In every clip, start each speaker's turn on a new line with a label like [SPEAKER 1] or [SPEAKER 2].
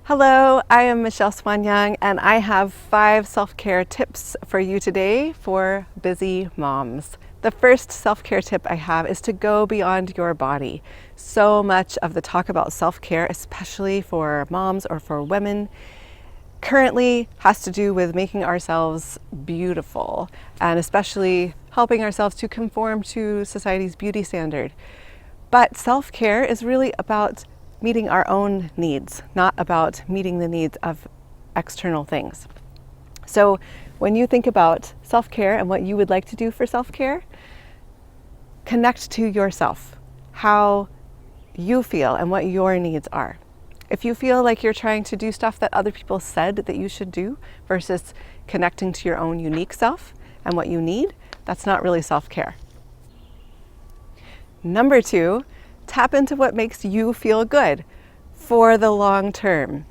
[SPEAKER 1] Hello, I am Michelle Swan-Young, and I have 5 self-care tips for you today for busy moms. The first self-care tip I have is to go beyond your body. So much of the talk about self-care, especially for moms or for women, currently has to do with making ourselves beautiful and especially helping ourselves to conform to society's beauty standard. But self-care is really about meeting our own needs, not about meeting the needs of external things. So when you think about self-care and what you would like to do for self-care, connect to yourself, how you feel and what your needs are. If you feel like you're trying to do stuff that other people said that you should do versus connecting to your own unique self and what you need, that's not really self-care. Number 2, tap into what makes you feel good for the long term.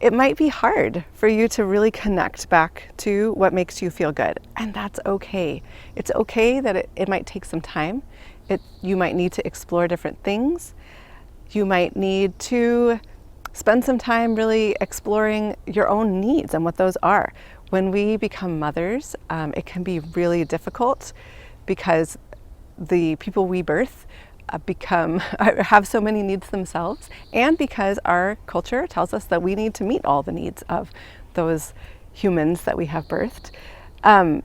[SPEAKER 1] It might be hard for you to really connect back to what makes you feel good, and that's okay. It's okay that it might take some time. You might need to explore different things. You might need to spend some time really exploring your own needs and what those are. When we become mothers, it can be really difficult because the people we birth have so many needs themselves, and because our culture tells us that we need to meet all the needs of those humans that we have birthed. And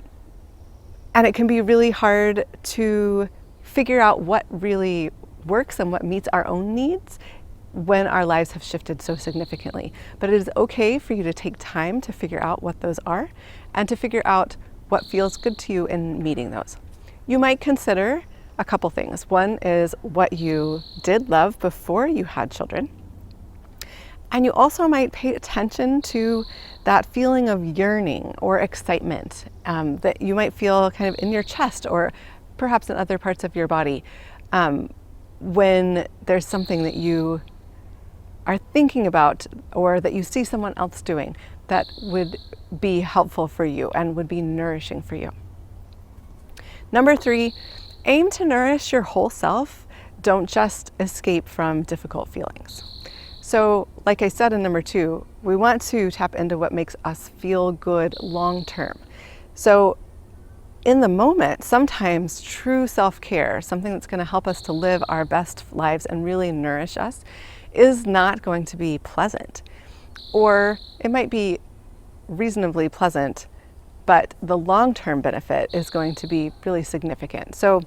[SPEAKER 1] it can be really hard to figure out what really works and what meets our own needs when our lives have shifted so significantly. But it is okay for you to take time to figure out what those are and to figure out what feels good to you in meeting those. You might consider a couple things. One is what you did love before you had children. And you also might pay attention to that feeling of yearning or excitement that you might feel kind of in your chest or perhaps in other parts of your body when there's something that you are thinking about or that you see someone else doing that would be helpful for you and would be nourishing for you. Number 3, aim to nourish your whole self. Don't just escape from difficult feelings. So, like I said in number 2, we want to tap into what makes us feel good long term. So, in the moment, sometimes true self-care, something that's going to help us to live our best lives and really nourish us, is not going to be pleasant. Or it might be reasonably pleasant, but the long-term benefit is going to be really significant. So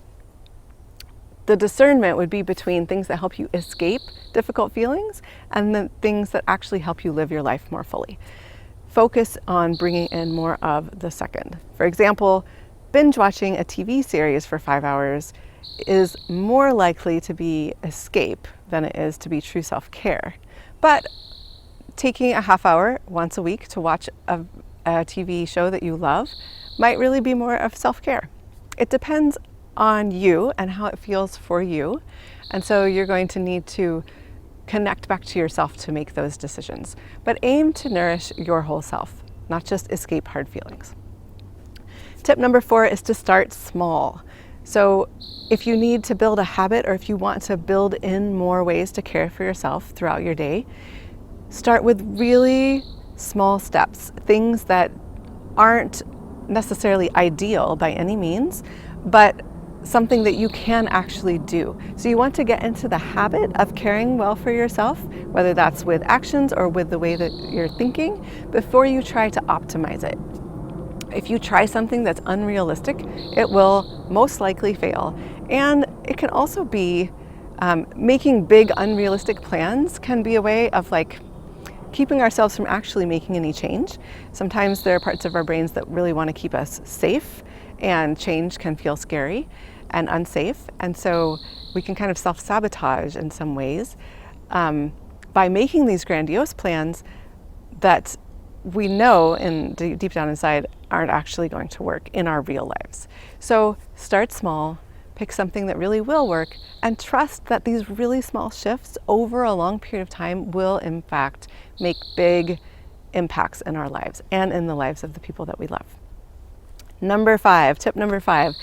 [SPEAKER 1] the discernment would be between things that help you escape difficult feelings and the things that actually help you live your life more fully. Focus on bringing in more of the second. For example, binge watching a TV series for 5 hours is more likely to be escape than it is to be true self-care. But taking a half hour once a week to watch a TV show that you love might really be more of self-care. It depends on you and how it feels for you. And so you're going to need to connect back to yourself to make those decisions. But aim to nourish your whole self, not just escape hard feelings. Tip number 4 is to start small. So if you need to build a habit or if you want to build in more ways to care for yourself throughout your day, start with really small steps, things that aren't necessarily ideal by any means, but something that you can actually do. So you want to get into the habit of caring well for yourself, whether that's with actions or with the way that you're thinking, before you try to optimize it. If you try something that's unrealistic, it will most likely fail. And it can also be making big unrealistic plans can be a way of keeping ourselves from actually making any change. Sometimes there are parts of our brains that really want to keep us safe, and change can feel scary and unsafe. And so we can kind of self-sabotage in some ways by making these grandiose plans that we know deep down inside aren't actually going to work in our real lives. So start small, pick something that really will work, and trust that these really small shifts over a long period of time will in fact make big impacts in our lives and in the lives of the people that we love. Tip number 5,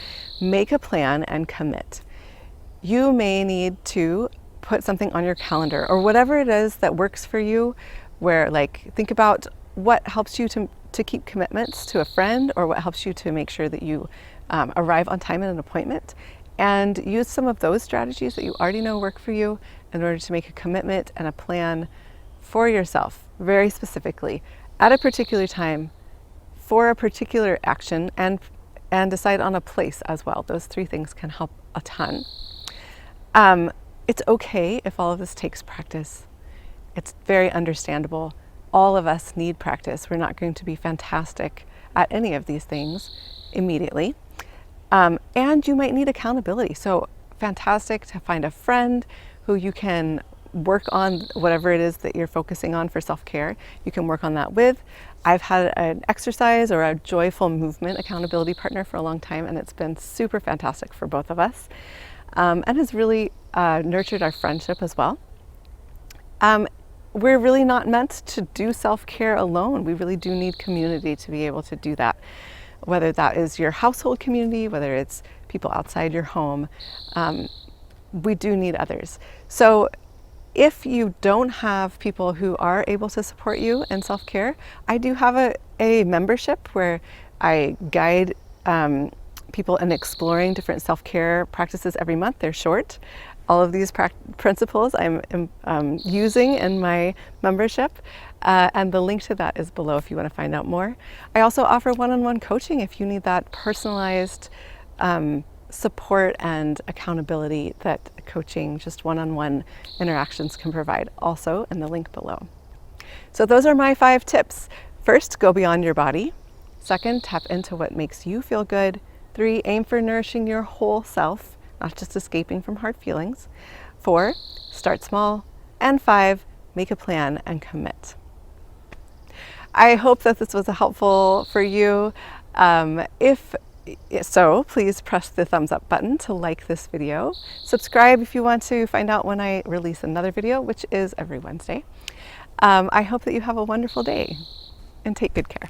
[SPEAKER 1] make a plan and commit. You may need to put something on your calendar or whatever it is that works for you, where think about what helps you to keep commitments to a friend, or what helps you to make sure that you arrive on time at an appointment, and use some of those strategies that you already know work for you in order to make a commitment and a plan for yourself, very specifically, at a particular time, for a particular action, and decide on a place as well. Those 3 things can help a ton. It's okay if all of this takes practice. It's very understandable. All of us need practice. We're not going to be fantastic at any of these things immediately. And you might need accountability. So fantastic to find a friend who you can work on whatever it is that you're focusing on for self-care. You can work on that with. I've had an exercise or a joyful movement accountability partner for a long time, and it's been super fantastic for both of us, and has really nurtured our friendship as well. We're really not meant to do self-care alone. We really do need community to be able to do that. Whether that is your household community, whether it's people outside your home, we do need others. So if you don't have people who are able to support you in self-care, I do have a membership where I guide people in exploring different self-care practices every month. They're short. All of these principles I'm using in my membership, and the link to that is below if you want to find out more. I also offer one-on-one coaching if you need that personalized support and accountability that coaching, just one-on-one interactions, can provide, also in the link below. So those are my 5 tips. First, go beyond your body. Second, tap into what makes you feel good. 3, aim for nourishing your whole self, not just escaping from hard feelings. 4, start small. And 5, make a plan and commit. I hope that this was helpful for you. If so, please press the thumbs up button to like this video. Subscribe if you want to find out when I release another video, which is every Wednesday. I hope that you have a wonderful day, and take good care.